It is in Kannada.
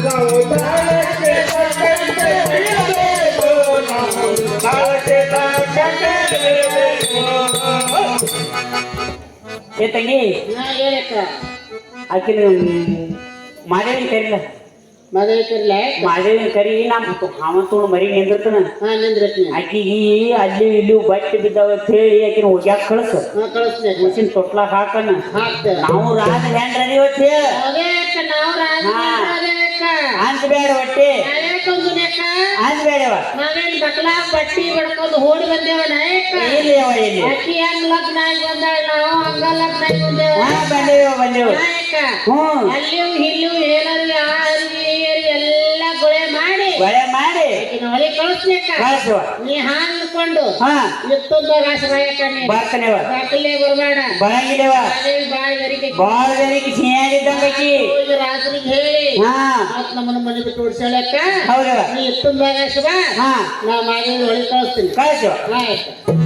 ನಾವು ತಾಳಕ್ಕೆ ತಕ್ಕಂತೆ ಇರಬೇಕು, ನಾವು ತಾಳಕ್ಕೆ ತಕ್ಕಂತೆ ಇರಬೇಕು. ಏ ತಂಗಿ ಹೇಳಕ್ಕ ಆಕೆ ಮಾದೇವಿ ಕರಿಲ್ಲ ಮದುವೆ ಕರ್ಲೆ ಮಾದೇವಿ ಕರಿ ನಮ್ಮ ಹಾವಂತೋಳು ಮರಿ ನಿಂದಿರ್ತಾನ ಹಾ ನಿಂದ್ರತ್ನಿ ಆಕಿಗೆ ಅಲ್ಲಿ ಇಲ್ಲಿ ಬಟ್ಟೆ ಬಿದ್ದಾವ ಅಂತ ಹೇಳಿ ಆಕಿನ ಹೋಗ್ಯಾಕ ಕಳ್ಸ ಹಾ ಕಳಿಸ್ಬೇಕು ಮುಸಿನ ತೊಟ್ಲಾಗ ಹಾಕನ ಹಾಕ್ತೇವೆ ನಾವು ರಾಜ ಹೆಂಡ್ರಿ ಇವತ್ತು ಹೇಳ ಅದೇ ಅಕ್ಕ ನಾವು ಅದೇ ಅಕ್ಕ ಅಂದ್ಬೇಡ ಹೊಟ್ಟೆ ನಾಯಕೊಂದು ಅಕ್ಕ ಅಂದ್ಬೇಡವ ನಾವೇನ್ ಬಕ್ಲಾ ಬಟ್ಟಿ ಬಡ್ಕೊಂಡು ಓಡಿ ಬಂದೇವ ನಾಯಕ ಇಲ್ಲಿಯವ ಇಲ್ಲಿ ಅಕ್ಕಿ ಹೆಂಗ್ ಲಗ್ನ ಆಗಿ ಬಂದಾಳ ನಾವು ಹಂಗ ಲಗ್ನ ಆಗಿ ಬಂದೇವ ಬಂದೇವ ನಾಯಕ ಹ್ಞೂ ಅಲ್ಲಿಯೂ ಇಲ್ಲೂ ಹೇಳರಿ ಆರಿ ಎಲ್ಲ ಗೊಳೆ ಮಾಡಿ ಹೊಳಿ ಕಳಿಸ್ಬೇಕ ಕಳ್ಸುವ ನೀ ಹಾಂದ್ಕೊಂಡು ಹಾ ಎತ್ತೊಂದಾಗ ಆಶ್ರಯಕ ನೀ ಬರ್ತಾನೆವ ಬಾಕಲ್ಲೇ ಬರಬೇಡ ಬರಂಗಿಲ್ಲವ ಬಾಯಿ ಗರಿಗೆ ಬಾಳ ಜನಕ್ಕೆ ಸಿಹಿಯಾಗಿದ್ದಂಗಕಿ ರಾತ್ರಿಗೆ ಹೇಳಿ ಹಾ ಮತ್ ನಮ್ಮನ್ನ ಮನೆ ಬಿಟ್ಟು ಓಡಿಸಲಕ್ಕ ಹೌದವ ನೀ ಎತ್ತೊಂದಾಗ ಆಶ್ರಯ ಹಾ ನಾ ಮಾಡಿ ಹೊಳಿ ಕಳಿಸ್ತೀನಿ ಕಳ್ಸುವ ಆಯ್ತು